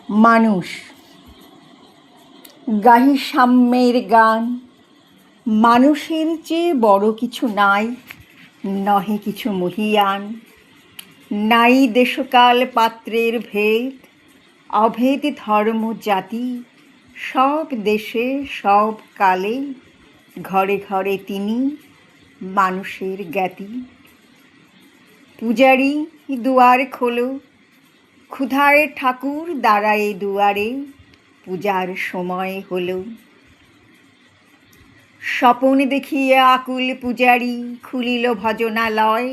মানুষ গাহি সাম্যের গান। মানুষের চেয়ে বড় কিছু নাই, নহে কিছু মহিয়ান। নাই দেশকাল পাত্রের ভেদ, অভেদ ধর্ম জাতি। সব দেশে সব কালে, ঘরে ঘরে তিনি মানুষের জ্ঞাতি। পূজারি দুয়ার খোলো, ক্ষুধায় ঠাকুর দাঁড়ায় দুয়ারে, পূজার সময় হলো। স্বপন দেখিয়া আকুল পূজারি, খুলিল ভজনালয়।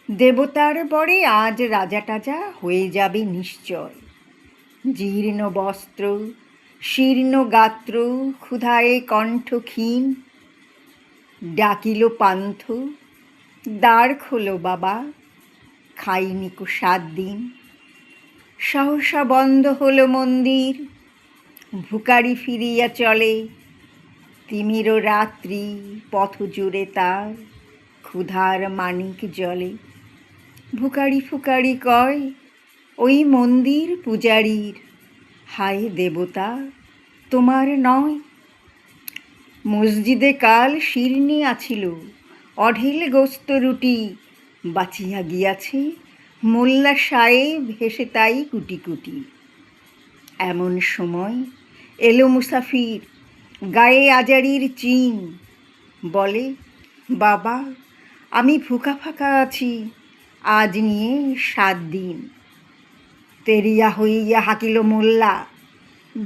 দেবতার বরে আজ রাজা টাজা হয়ে যাবে নিশ্চয়। জীর্ণ বস্ত্র, শীর্ণ গাত্র, ক্ষুধায় কণ্ঠ ক্ষীণ। ডাকিল পান্থ, দ্বার খোলো বাবা, খাইনি কো 7 দিন। সহসা বন্ধ হলো মন্দির, ভিখারি ফিরিয়া চলে। তিমির রাত্রি, পথ জুড়ে তার, ক্ষুধার মানিক জ্বলে। ভিখারি ফুকারি কয়, ওই মন্দির পূজারীর। হায় দেবতা, তোমার নয়? মসজিদে কাল শিরনি আছিল, অঢেল গোস্ত রুটি। বাঁচিয়া গিয়াছে মোল্লা সাহেব, হেসে তাই কুটি কুটি। এমন সময় এলো মুসাফির, গায়ে আজারির চিন। বলে, বাবা আমি ভুকা ফাঁকা আছি, আজ নিয়ে 7 দিন। তেরিয়া হইয়া হাকিল মোল্লা,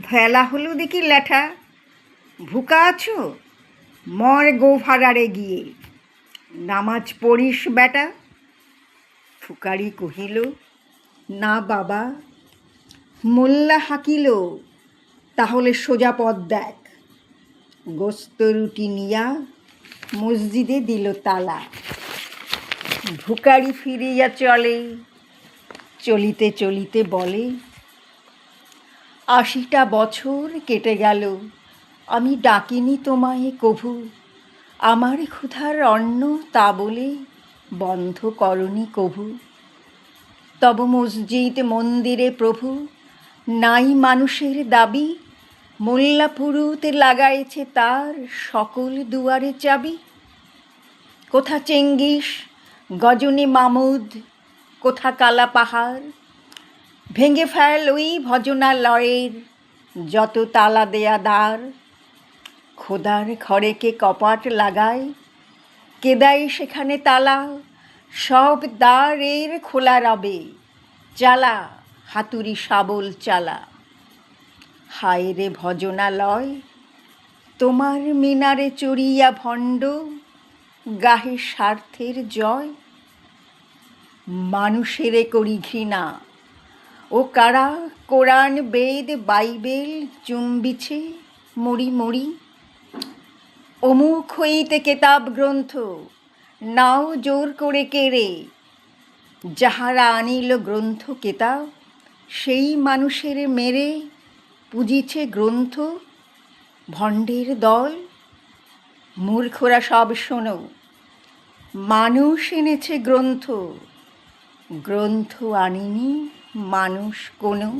ভেলা হলো দেখি ল্যাঠা। ভুকা আছো, মর গোভাড়ারে গিয়ে, নামাজ পড়িস বেটা। ফুকারি কহিল, না বাবা। মোল্লা হাকিল, তাহলে সোজা পথ দেখ। গোস্ত রুটি নিয়া মসজিদে দিল তালা। ভিখারি ফিরিয়া চলে, চলিতে চলিতে বলে, 80টা বছর কেটে গেল, আমি ডাকিনি তোমায় কভু। আমার ক্ষুধার অন্ন তা বলে বন্ধ করনি কভু। তব মসজিদ মন্দিরে প্রভু, নাই মানুষের দাবি। মোল্লা পুরুত লাগাইছে তার, সকল দুয়ারে চাবি। কোথা চেঙ্গিস, গজনী মামুদ, কোথা কালা পাহাড়। ভেঙে ফেল ওই ভজনালয়ের, যত তালা দেয়া দ্বার। খোদার ঘরে কে কপাট লাগায়, কে দেয় সেখানে তালা। সব দ্বার এর খোলা রবে, চালা হাতুড়ি শাবল চালা। হায় রে ভজনালয়, তোমার মিনারে চড়িয়া ভণ্ড, গাহে স্বার্থের জয়। মানুষেরে করি ঘৃণা, ও কারা কোরআন বেদ বাইবেল চুম্বিছে মরি মরি। অমুক হইতে কেতাব গ্রন্থ, নাও জোর করে কেড়ে। যাহারা আনিল গ্রন্থ কেতাব, সেই মানুষের মেরে পুজিছে গ্রন্থ। ভণ্ডের দল, মূর্খরা সব শোনো, মানুষ এনেছে গ্রন্থ। গ্রন্থ আনিনি মানুষ কোনো।